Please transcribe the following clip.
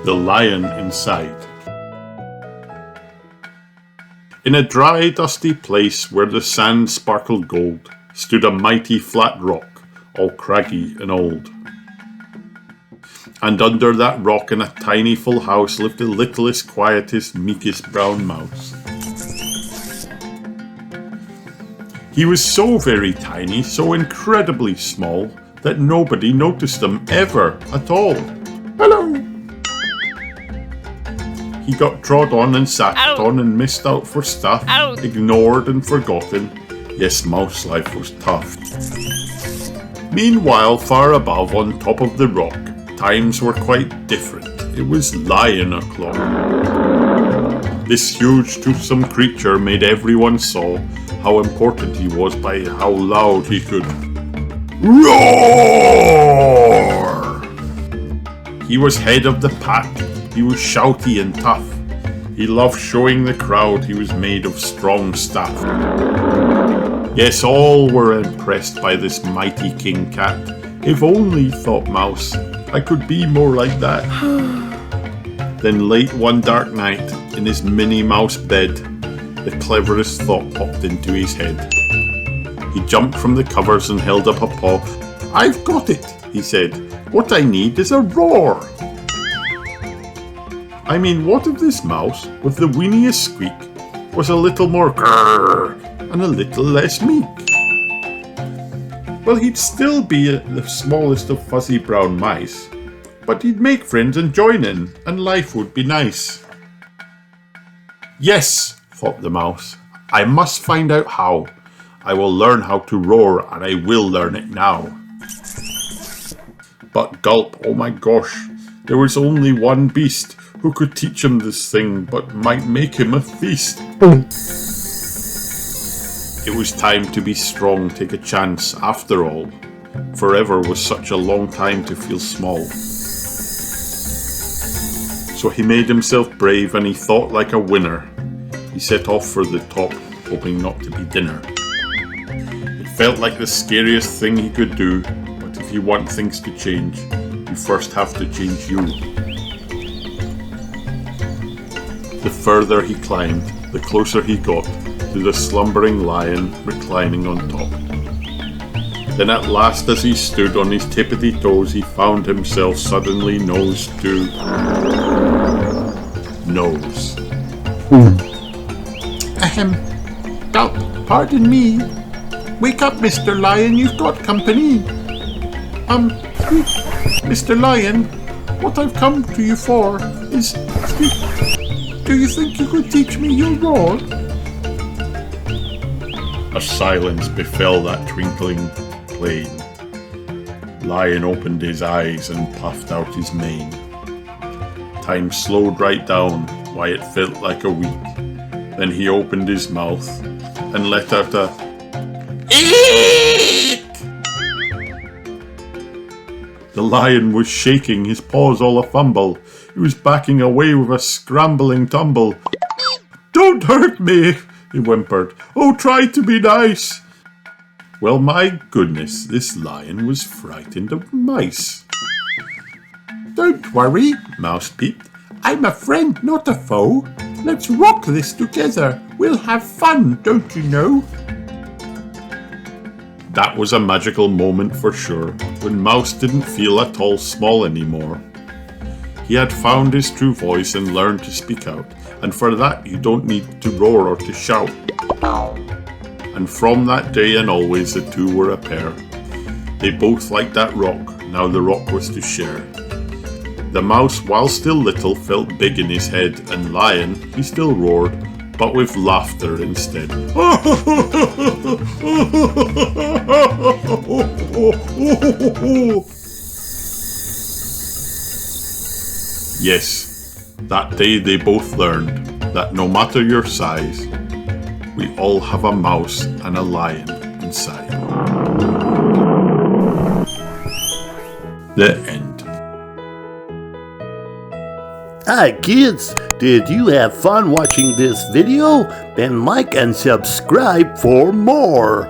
the lion inside. In a dry, dusty place where the sand sparkled gold, stood a mighty flat rock, all craggy and old. And under that rock in a tiny full house lived the littlest, quietest, meekest brown mouse. He was so very tiny, so incredibly small, that nobody noticed him ever at all. Hello! He got trod on and sat on and missed out for stuff, ignored and forgotten. Yes, mouse life was tough. Meanwhile, far above, on top of the rock, times were quite different. It was lion o'clock. This huge, toothsome creature made everyone saw how important he was by how loud he could roar. He was head of the pack. He was shouty and tough. He loved showing the crowd he was made of strong stuff. Yes, all were impressed by this mighty king cat. If only, thought Mouse, I could be more like that. Then late one dark night, in his Minnie Mouse bed, the cleverest thought popped into his head. He jumped from the covers and held up a paw. I've got it, he said. What I need is a roar. I mean, what if this mouse, with the weeniest squeak, was a little more grrr and a little less meek? Well, he'd still be the smallest of fuzzy brown mice, but he'd make friends and join in, and life would be nice. Yes, thought the mouse, I must find out how. I will learn how to roar, and I will learn it now. But gulp, oh my gosh, there was only one beast who could teach him this thing, but might make him a feast. It was time to be strong, take a chance, after all. Forever was such a long time to feel small. So he made himself brave and he thought like a winner. He set off for the top, hoping not to be dinner. It felt like the scariest thing he could do, but if you want things to change, you first have to change you. The further he climbed, the closer he got to the slumbering lion reclining on top. Then at last, as he stood on his tippity toes, he found himself suddenly nose to nose. Gulp, pardon me. Wake up, Mr. Lion, you've got company. Mr. Lion, what I've come to you for is... Do you think you could teach me your roar? A silence befell that twinkling plain. Lion opened his eyes and puffed out his mane. Time slowed right down, why it felt like a week. Then he opened his mouth and let out a eek! The lion was shaking, his paws all a-fumble. He was backing away with a scrambling tumble. Don't hurt me, he whimpered. Oh, try to be nice. Well, my goodness, this lion was frightened of mice. Don't worry, Mouse peeped. I'm a friend, not a foe. Let's rock this together. We'll have fun, don't you know? That was a magical moment for sure, when Mouse didn't feel at all small anymore. He had found his true voice and learned to speak out, and for that you don't need to roar or to shout. And from that day and always the two were a pair. They both liked that rock, now the rock was to share. The mouse, while still little, felt big in his head, and Lion, he still roared, but with laughter instead. Yes, that day they both learned that no matter your size, we all have a mouse and a lion inside. The end. Hi kids, did you have fun watching this video? Then like and subscribe for more.